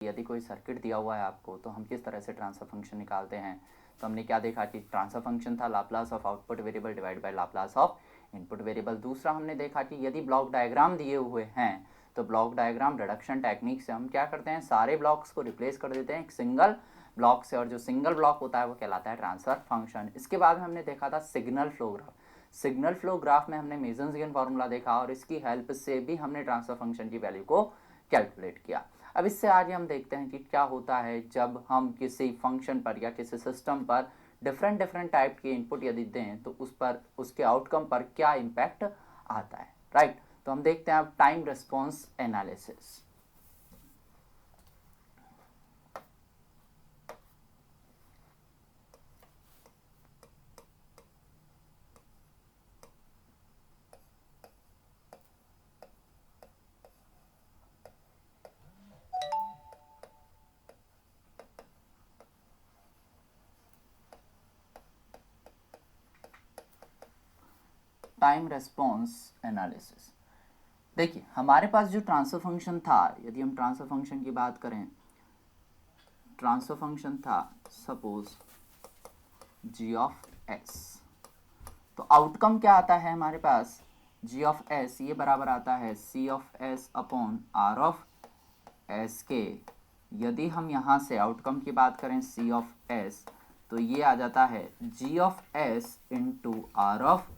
यदि कोई सर्किट दिया हुआ है आपको तो हम किस तरह से ट्रांसफर फंक्शन निकालते हैं। तो हमने क्या देखा कि ट्रांसफर फंक्शन था Laplace of output variable divide by Laplace of input variable. दूसरा हमने देखा कि यदि ब्लॉक डायग्राम दिए हुए हैं तो ब्लॉक डायग्राम रिडक्शन टेक्निक से हम क्या करते हैं, सारे ब्लॉक्स को रिप्लेस कर देते हैं एक सिंगल ब्लॉक से, और जो सिंगल ब्लॉक होता है वो कहलाता है ट्रांसफर फंक्शन। इसके बाद में हमने देखा था signal flow graph. Signal flow graph में हमने मेसन्स फॉर्मूला देखा और इसकी हेल्प से भी हमने ट्रांसफर फंक्शन की वैल्यू को कैलकुलेट किया। अब इससे आगे हम देखते हैं कि क्या होता है जब हम किसी फंक्शन पर या किसी सिस्टम पर डिफरेंट टाइप के इनपुट यदि दें तो उस पर उसके आउटकम पर क्या इम्पैक्ट आता है। राइट, तो हम देखते हैं अब time response analysis. Time response analysis. देखिए हमारे पास जो ट्रांसफर फंक्शन था, यदि हम ट्रांसफर फंक्शन की बात करें, ट्रांसफर फंक्शन था सपोज जी ऑफ एस, तो आउटकम क्या आता है हमारे पास, जी ऑफ एस ये बराबर आता है C of S upon R of S के। यदि हम यहाँ से आउटकम की बात करें सी ऑफ एस, तो ये आ जाता है G of S into R of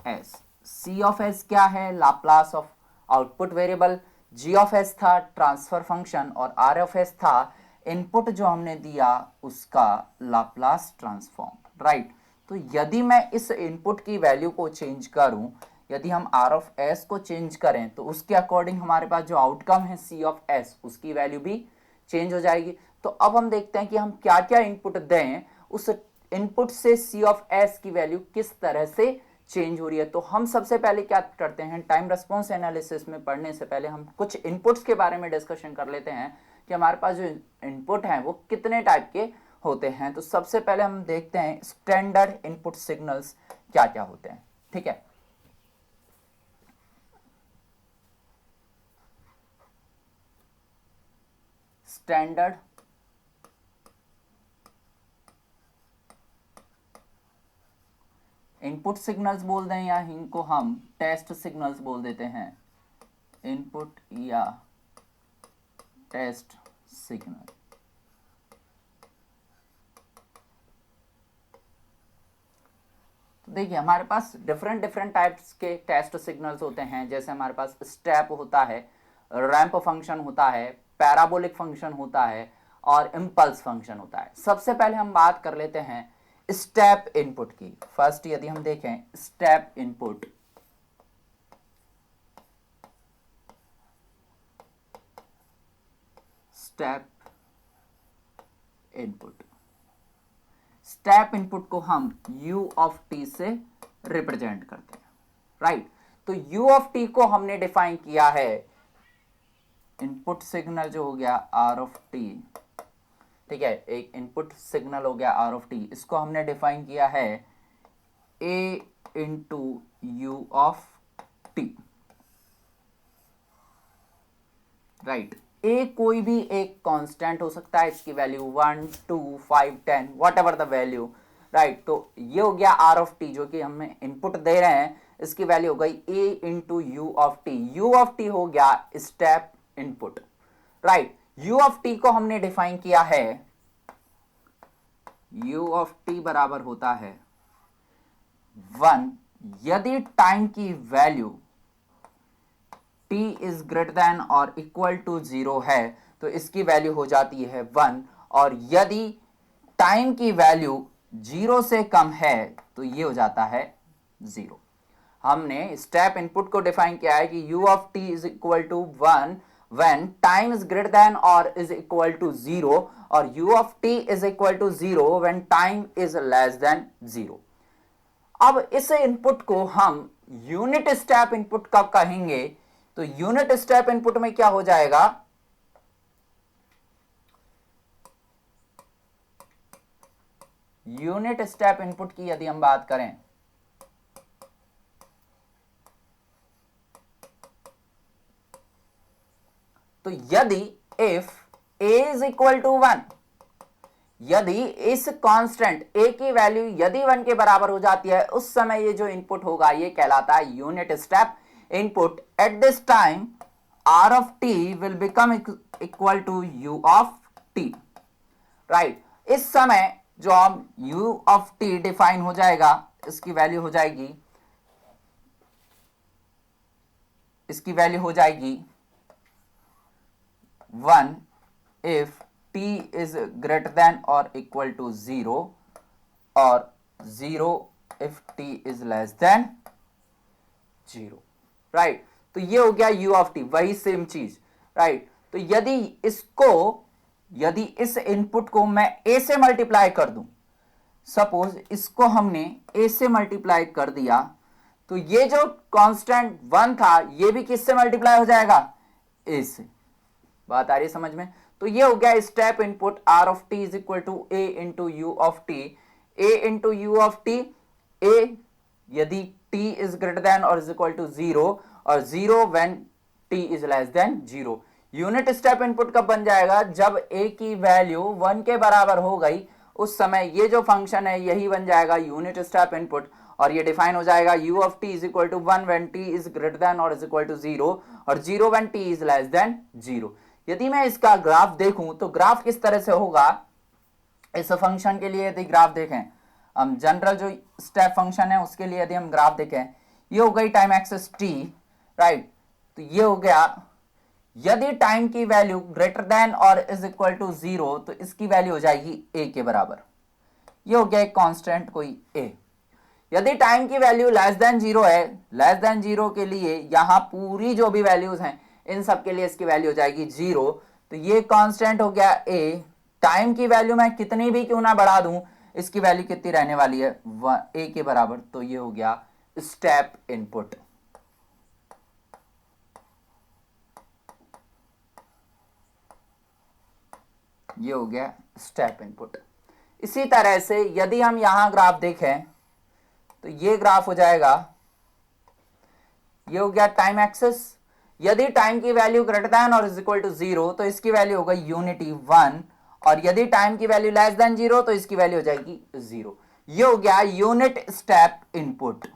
S. C of S क्या है, Laplace of output variable, G of S था ट्रांसफर फंक्शन और आर ऑफ एस था इनपुट जो हमने दिया उसका लाप्लास ट्रांसफॉर्म। राइट, तो यदि मैं इस इनपुट की वैल्यू को चेंज करूं, यदि हम आर ऑफ एस को चेंज करें तो उसके अकॉर्डिंग हमारे पास जो आउटकम है सी ऑफ एस उसकी वैल्यू भी चेंज हो जाएगी। तो अब हम देखते हैं कि हम क्या क्या इनपुट दें, उस इनपुट से सी ऑफ एस की वैल्यू किस तरह से चेंज हो रही है। तो हम सबसे पहले क्या करते हैं, टाइम रिस्पॉन्स एनालिसिस में पढ़ने से पहले हम कुछ इनपुट्स के बारे में डिस्कशन कर लेते हैं कि हमारे पास जो इनपुट हैं वो कितने टाइप के होते हैं। तो सबसे पहले हम देखते हैं स्टैंडर्ड इनपुट सिग्नल्स क्या क्या होते हैं। ठीक है, स्टैंडर्ड इनपुट सिग्नल्स बोल दें या इनको हम टेस्ट सिग्नल्स बोल देते हैं, इनपुट या टेस्ट सिग्नल। देखिए हमारे पास डिफरेंट टाइप्स के टेस्ट सिग्नल्स होते हैं, जैसे हमारे पास स्टेप होता है, रैंप फंक्शन होता है, पैराबोलिक फंक्शन होता है और इम्पल्स फंक्शन होता है। सबसे पहले हम बात कर लेते हैं स्टेप इनपुट की। फर्स्ट यदि हम देखें step input, step input, step input को हम u ऑफ t से रिप्रेजेंट करते हैं। राइट, तो u ऑफ t को हमने डिफाइन किया है, इनपुट सिग्नल जो हो गया r ऑफ t, ठीक है, एक इनपुट सिग्नल हो गया r ऑफ t, इसको हमने डिफाइन किया है a into u of t। Right, a कोई भी एक कांस्टेंट हो सकता है, इसकी value 1 2 5 10 what ever the value. Right, तो ये हो गया r ऑफ t जो कि हमें इनपुट दे रहे हैं, इसकी वैल्यू हो गई a into you of T. You of T हो गया step input. Right, u of t को हमने डिफाइन किया है, u ऑफ t बराबर होता है 1 यदि टाइम की value t is greater than और इक्वल टू 0 है तो इसकी वैल्यू हो जाती है 1, और यदि टाइम की वैल्यू 0 से कम है तो ये हो जाता है 0। हमने स्टेप इनपुट को डिफाइन किया है कि u of t is equal to 1 when time is greater than or is equal to 0 और u of t is equal to 0 when time is less than 0। अब इस इनपुट को हम यूनिट स्टेप इनपुट कब कहेंगे, तो यूनिट स्टेप इनपुट में क्या हो जाएगा, यूनिट स्टेप इनपुट की यदि हम बात करें तो यदि if a is equal to 1, यदि इस कांस्टेंट a की वैल्यू यदि 1 के बराबर हो जाती है, उस समय ये जो इनपुट होगा ये कहलाता है unit step input. At this time r of t will become equal to u of t, right. इस समय जो हम u ऑफ t डिफाइन हो जाएगा, इसकी वैल्यू हो जाएगी, इसकी वैल्यू हो जाएगी 1 if t is greater than or equal to 0 और 0 if t is less than 0, right. तो ये हो गया u ऑफ t, वही सेम चीज, राइट। तो यदि इस इनपुट को मैं a से मल्टीप्लाई कर दूं, सपोज इसको हमने a से मल्टीप्लाई कर दिया, तो ये जो कांस्टेंट 1 था ये भी किससे मल्टीप्लाई हो जाएगा, a से। बात आ रही है समझ में? तो ये हो गया step input r of t is equal to a into you of t, a into you of t, a यदि t इज ग्रेटर देन और इज इक्वल टू 0 और 0 when t is less than 0। Unit step input कब बन जाएगा, जब a की वैल्यू 1 के बराबर हो गई, उस समय ये जो फंक्शन है यही बन जाएगा यूनिट स्टेप इनपुट, और ये डिफाइन हो जाएगा u of t is equal to 1 when t is greater than और इज इक्वल टू 0 और 0 when t is less than 0। यदि मैं इसका ग्राफ देखूं तो ग्राफ किस तरह से होगा इस फंक्शन के लिए, यदि ग्राफ देखें हम जनरल जो स्टेप फंक्शन है उसके लिए, यदि हम ग्राफ देखें, ये हो गई टाइम एक्सेस t, राइट। तो ये हो गया, यदि टाइम की वैल्यू ग्रेटर देन और इज इक्वल टू 0 तो इसकी वैल्यू हो जाएगी a के बराबर, ये हो गया एक कांस्टेंट कोई a। यदि टाइम की वैल्यू लेस देन 0 है, लेस देन 0 के लिए यहां पूरी जो भी वैल्यूज हैं इन सब के लिए इसकी वैल्यू हो जाएगी 0। तो ये कांस्टेंट हो गया a, टाइम की वैल्यू मैं कितनी भी क्यों ना बढ़ा दूं, इसकी वैल्यू कितनी रहने वाली है, a के बराबर। तो ये हो गया स्टेप इनपुट। ये हो गया स्टेप इनपुट। इसी तरह से यदि हम यहां ग्राफ देखें तो ये ग्राफ हो जाएगा, ये हो गया टाइम एक्सेस। यदि टाइम की वैल्यू ग्रेटर देन और इज इक्वल टू 0 तो इसकी वैल्यू होगा यूनिटी 1, और यदि टाइम की वैल्यू लेस देन 0 तो इसकी वैल्यू हो जाएगी 0। ये हो गया यूनिट स्टेप इनपुट।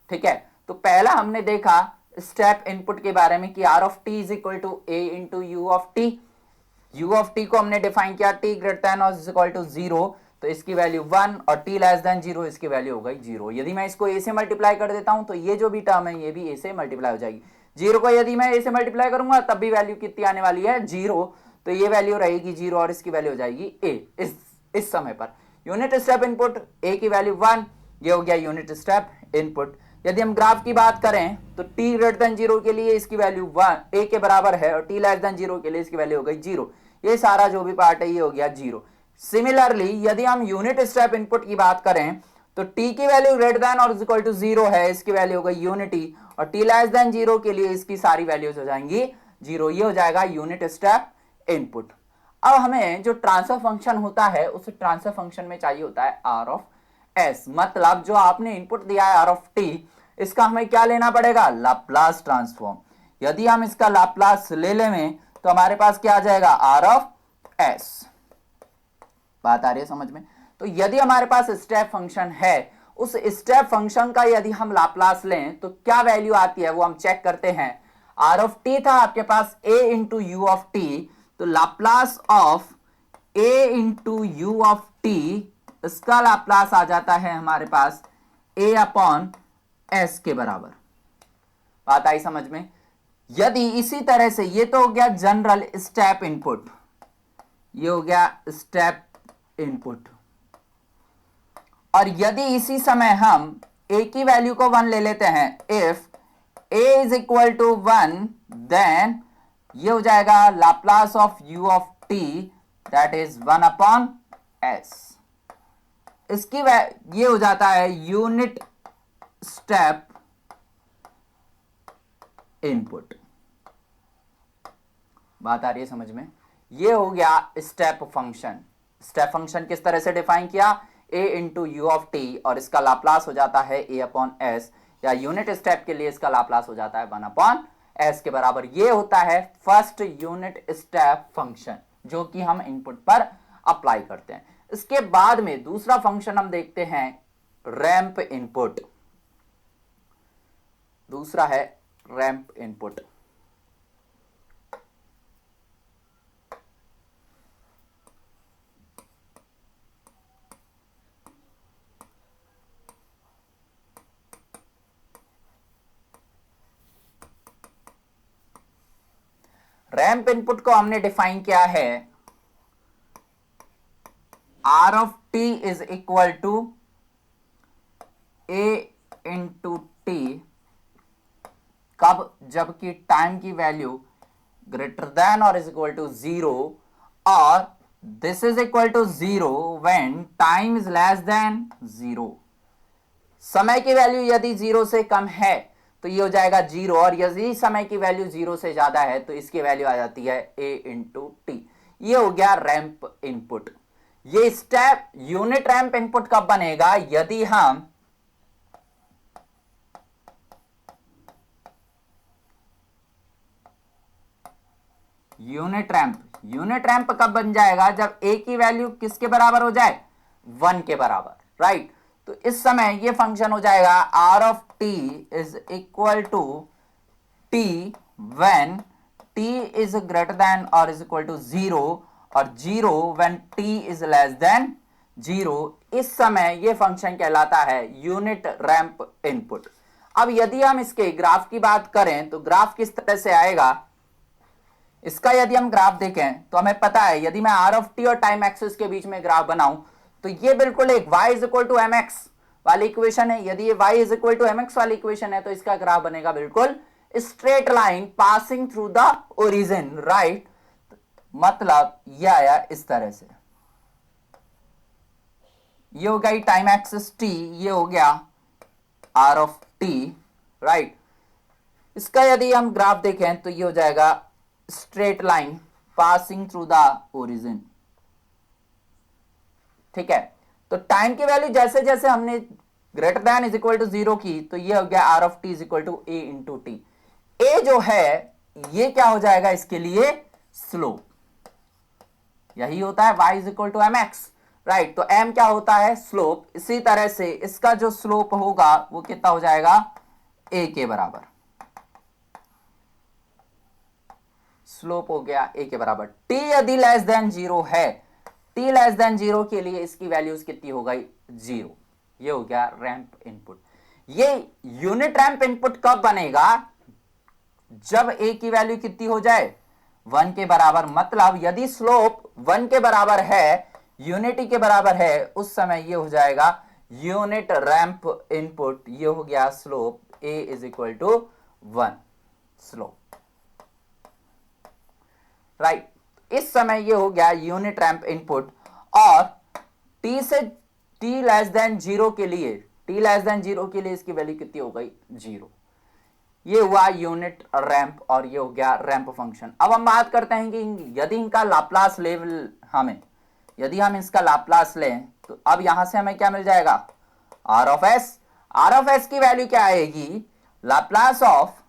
ठीक है, तो पहला हमने देखा स्टेप इनपुट के बारे में कि r of t is equal to a into you of t. u of t को हमने डिफाइन किया t ग्रेटर देन और इज इक्वल टू 0, तो इसकी वैल्यू 1 और t लेस देन 0 इसकी वैल्यू हो गई 0। यदि मैं इसको a से मल्टीप्लाई कर देता हूं तो ये जो भी टर्म है ये भी a से मल्टीप्लाई हो जाएगी। 0 को यदि मैं a से मल्टीप्लाई करूंगा तब भी वैल्यू कितनी आने वाली है, 0। तो ये वैल्यू रहेगी 0 और इसकी वैल्यू हो जाएगी a इस समय पर। यूनिट स्टेप इनपुट a की वैल्यू 1, ये हो गया यूनिट स्टेप इनपुट। यदि हम ग्राफ की बात करें तो t ग्रेटर देन 0 के लिए इसकी वैल्यू 1 a के बराबर है और t लेस देन 0 के लिए इसकी वैल्यू हो गई 0। ये सारा जो भी पार्ट है ये हो गया 0। सिमिलरली यदि हम यूनिट स्टेप इनपुट की बात करें तो t की वैल्यू ग्रेटर देन और इज इक्वल टू 0 है, इसकी वैल्यू हो गई यूनिटी, और t लेस देन 0 के लिए इसकी सारी वैल्यूज हो जाएंगी 0। ये हो जाएगा यूनिट स्टेप इनपुट। अब हमें जो ट्रांसफर फंक्शन होता है उस ट्रांसफर फंक्शन में चाहिए होता है r ऑफ s, मतलब जो आपने इनपुट दिया है r ऑफ t, इसका हमें क्या लेना पड़ेगा, लाप्लास ट्रांसफॉर्म। यदि हम इसका लाप्लास ले लें तो हमारे पास क्या आ जाएगा, r ऑफ s। बात आ रही है समझ में? तो यदि हमारे पास स्टेप फंक्शन है, उस स्टेप फंक्शन का यदि हम लाप्लास लें तो क्या वैल्यू आती है वो हम चेक करते हैं। r ऑफ t था आपके पास a into you of T, तो Laplace of a into you of T, इसका लाप्लास आ जाता है हमारे पास a अपॉन s के बराबर। बात आई समझ में? यदि इसी तरह से, ये तो हो गया जनरल स्टेप इनपुट, ये हो गया स्टेप इनपुट, और यदि इसी समय हम a की वैल्यू को 1 ले लेते हैं, if a is equal to 1 then ये हो जाएगा Laplace of u of t that is 1 upon s। इसकी ये हो जाता है यूनिट स्टेप इनपुट। बात आ रही है समझ में? ये हो गया स्टेप फंक्शन। स्टेप फंक्शन किस तरह से डिफाइन किया, ए इंटू यू ऑफ टी, और इसका लाप्लास हो जाता है ए अपॉन एस, या यूनिट स्टेप के लिए इसका लाप्लास हो जाता है 1 अपॉन एस के बराबर। ये होता है फर्स्ट यूनिट स्टेप फंक्शन जो कि हम इनपुट पर अप्लाई करते हैं। इसके बाद में दूसरा फंक्शन हम देखते हैं रैंप इनपुट। दूसरा है रैंप इनपुट। रैंप इनपुट को हमने डिफाइन किया है r of T is equal to A into t, कब? जबकि टाइम की वैल्यू ग्रेटर देन और इज इक्वल टू 0, और this is equal to 0 when time is less than 0। समय की वैल्यू यदि 0 से कम है तो ये हो जाएगा 0, और यदि समय की वैल्यू 0 से ज्यादा है तो इसकी वैल्यू आ जाती है a इंटू टी। ये हो गया रैंप इनपुट। ये स्टेप यूनिट रैंप इनपुट कब बनेगा? यदि हम यूनिट रैंप कब बन जाएगा? जब a की वैल्यू किसके बराबर हो जाए? 1 के बराबर, राइट। तो इस समय ये फंक्शन हो जाएगा r of T is equal to t when t is greater than और इज इक्वल टू 0, और 0 when t is less than 0। इस समय ये फंक्शन कहलाता है यूनिट रैंप इनपुट। अब यदि हम इसके ग्राफ की बात करें तो ग्राफ किस तरह से आएगा? इसका यदि हम ग्राफ देखें तो हमें पता है यदि मैं आर ऑफ टी और टाइम एक्सिस के बीच में ग्राफ बनाऊं तो ये बिल्कुल एक y is equal to m x वाली इक्वेशन है। यदि ये y is equal to m x वाली इक्वेशन है तो इसका ग्राफ बनेगा बिल्कुल straight line passing through the origin, right. मतलब ये आया इस तरह से, ये हो गया टाइम एक्सिस t, ये हो गया आर ऑफ टी, राइट। इसका यदि हम ग्राफ देखें तो ये हो जाएगा straight line passing through the origin, ठीक है। तो टाइम की वैल्यू जैसे जैसे हमने greater than is equal to 0 की तो ये हो गया are of T is equal to A into T. A जो है ये क्या हो जाएगा इसके लिए? स्लोप। यही होता है y is equal to m x, right. तो m क्या होता है? स्लोप। इसी तरह से इसका जो स्लोप होगा वो कितना हो जाएगा? a के बराबर। स्लोप हो गया a के बराबर। t यदि लेस देन 0 है, t लेस देन 0 के लिए इसकी वैल्यूज कितनी हो गई? 0। ये हो गया रैंप इनपुट। ये यूनिट रैंप इनपुट कब बनेगा? जब a की वैल्यू कितनी हो जाए? 1 के बराबर। मतलब यदि स्लोप 1 के बराबर है, यूनिटी के बराबर है, उस समय ये हो जाएगा यूनिट रैंप इनपुट। ये हो गया slope a is equal to 1 slope, right. इस समय ये हो गया यूनिट रैंप इनपुट। और t से t लेस देन 0 के लिए, t लेस देन 0 के लिए इसकी वैल्यू कितनी हो गई? 0। ये हुआ यूनिट रैंप और ये हो गया रैंप फंक्शन। अब हम बात करते हैं कि यदि इनका लाप्लास लेवल यदि हम इसका लाप्लास लें तो अब यहां से हमें क्या मिल जाएगा? R of s. R of s की वैल्यू क्या आएगी? Laplace of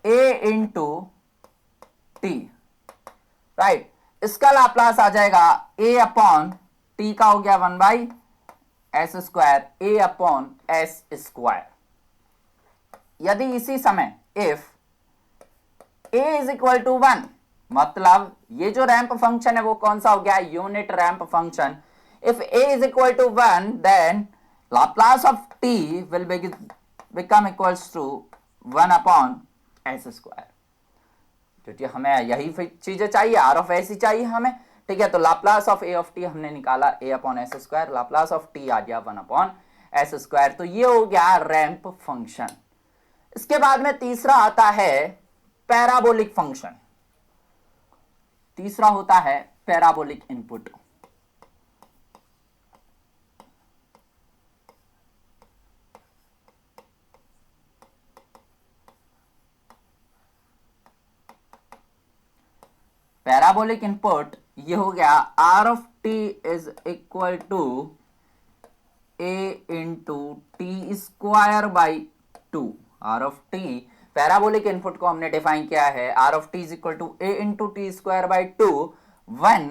a into t, right. इसका लाप्लास आ जाएगा ए अपॉन टी का हो गया 1 by s square, a upon s square. यदि इसी समय if a is equal to 1, मतलब ये जो रैंप फंक्शन है वो कौन सा हो गया? Unit ramp function. If a is equal to 1 then Laplace of t will become equals to 1 upon s square. क्योंकि हमें यही चीजें चाहिए, आर ऑफ एस ही चाहिए हमें, ठीक है। तो Laplace of A of T हमने निकाला a upon s square, Laplace of t आ गया 1 अपॉन एस स्क्वायर। तो ये हो गया रैंप फंक्शन। इसके बाद में तीसरा आता है पैराबोलिक फंक्शन। तीसरा होता है पैराबोलिक इनपुट। पैराबोलिक इनपुट ये हो गया are of T is equal to A into T square by two. R of t parabolic input को हमने डिफाइन किया है, r of T is equal to A into T square by two when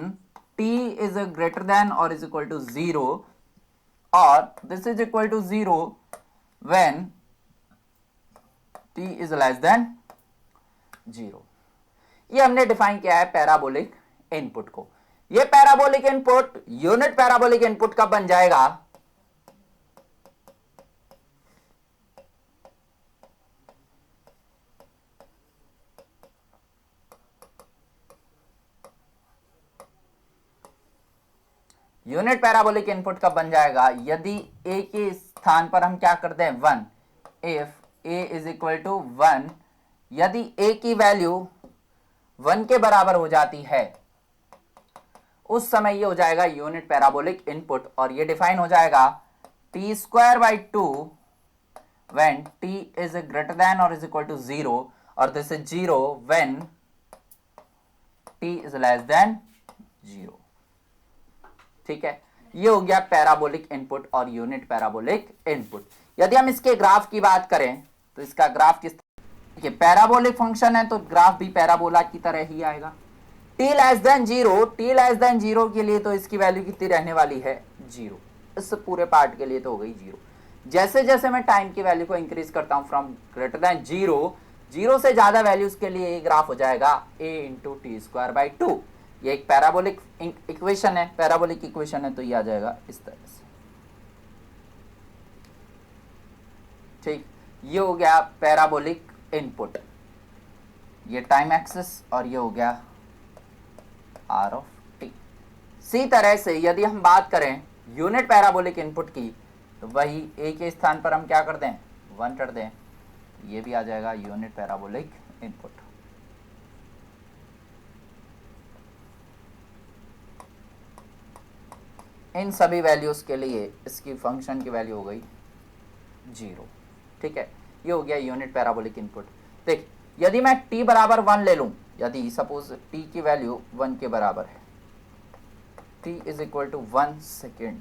t is greater than और is equal to zero, और this is equal to zero when t is less than zero. ये हमने define किया है parabolic input को। ये parabolic input unit parabolic input कब बन जाएगा? यूनिट पैराबोलिक इनपुट कब बन जाएगा? यदि a के स्थान पर हम क्या कर दें? 1। If a is equal to 1, यदि a की वैल्यू 1 के बराबर हो जाती है उस समय ये हो जाएगा यूनिट पैराबोलिक इनपुट, और ये डिफाइन हो जाएगा T square by to when t is greater than और इज इक्वल टू जीरो, और this is zero when t is less than zero. ठीक है, ये हो गया पैराबोलिक इनपुट और यूनिट पैराबोलिक इनपुट। यदि हम इसके ग्राफ की बात करें तो इसका ग्राफ किस देखिए, पैराबोलिक फंक्शन है तो ग्राफ भी पैराबोला की तरह ही आएगा। t less than zero, t less than zero के लिए तो इसकी वैल्यू कितनी रहने वाली है? जीरो। इस पूरे पार्ट के लिए तो हो गई जीरो। जैसे जैसे मैं टाइम की वैल्यू को इंक्रीज करता हूं from greater than zero, zero से ज्यादा वैल्यूज के लिए ये ग्राफ हो जाएगा a into T square by to. ये एक पैराबोलिक इक्वेशन है, पैराबोलिक इक्वेशन है, तो ये आ जाएगा इस तरह से। ठीक, ये हो गया पैराबोलिक इनपुट, ये टाइम एक्सिस, और ये हो गया आर ऑफ टी। इसी तरह से यदि हम बात करें यूनिट पैराबोलिक इनपुट की तो वही ए के स्थान पर हम क्या कर दें? 1 कर दें, ये भी आ जाएगा यूनिट पैराबोलिक इनपुट। इन सभी वैल्यूज के लिए इसकी फंक्शन की वैल्यू हो गई जीरो। ठीक है, ये हो गया यूनिट पैराबोलिक इनपुट। देख, यदि मैं t बराबर 1 ले लूं, यदि सपोज t की वैल्यू 1 के बराबर है, t is equal to 1 second,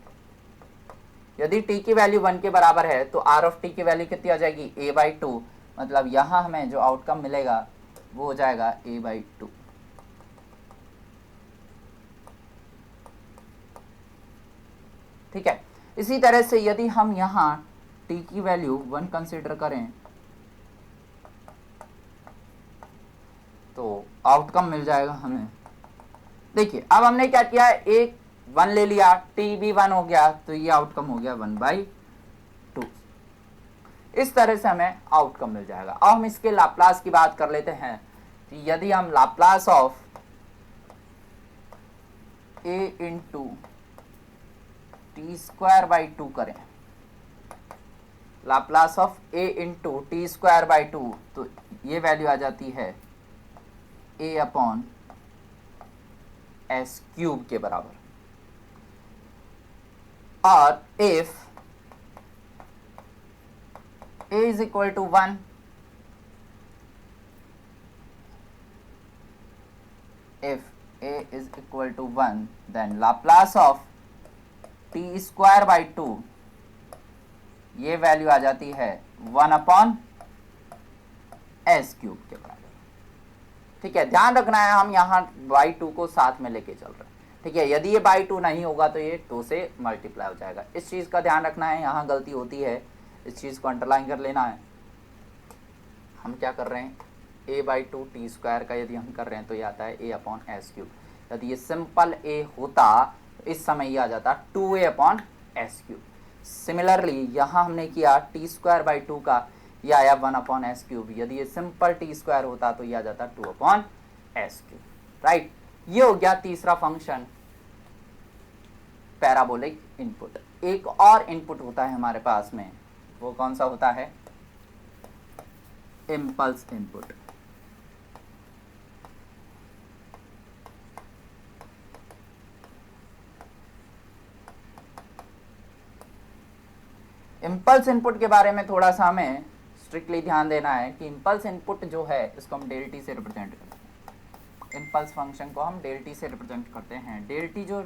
यदि t की वैल्यू 1 के बराबर है तो r ऑफ t की वैल्यू कितनी आ जाएगी? a by two. मतलब यहां हमें जो आउटकम मिलेगा वो हो जाएगा a बाई टू। ठीक है, इसी तरह से यदि हम यहाँ t की वैल्यू 1 कंसीडर करें तो आउटकम मिल जाएगा हमें। देखिए, अब हमने क्या किया, एक 1 ले लिया, t भी 1 हो गया, तो ये आउटकम हो गया 1/2। इस तरह से हमें आउटकम मिल जाएगा। अब हम इसके लाप्लास की बात कर लेते हैं। तो यदि हम Laplace of a into T square by two करें, Laplace of a into T square by two, तो ये वैल्यू आ जाती है a अपॉन एस क्यूब के बराबर। और if a is equal to 1, if a is equal to 1, then Laplace of t square by to, ये value आ जाती है 1 अपॉन एस क्यूब के बराबर। ठीक है, ध्यान रखना है हम यहाँ बाई टू को साथ में लेके चल रहे हैं। ठीक है, यदि ये बाई टू नहीं होगा तो ये 2 से मल्टीप्लाई हो जाएगा। इस चीज़ का ध्यान रखना है, यहाँ गलती होती है, इस चीज़ को अंडरलाइन कर लेना है। हम क्या कर रहे हैं, a by to T square का यदि हम कर रहे हैं तो ये आता है a अपॉन एस क्यूब। यदि ये सिंपल a होता तो इस समय ये आ जाता 2a upon S cube. Similarly यहाँ हमने किया टी स्क्वायर बाई टू का, ये आया 1 अपॉन एस क्यूब। यदि ये सिंपल टी स्क्वायर होता तो ये आ जाता 2 अपॉन एस क्यूब। राइट, ये हो गया तीसरा फंक्शन पैराबोलिक इनपुट। एक और इनपुट होता है हमारे पास में, वो कौन सा होता है? Impulse input. इम्पल्स इनपुट के बारे में थोड़ा सा हमें स्ट्रिक्टली ध्यान देना है कि इम्पल्स इनपुट जो है इसको हम डेल टी से रिप्रेजेंट करते हैं। इम्पल्स फंक्शन को हम डेल टी से रिप्रेजेंट करते हैं। डेल टी जो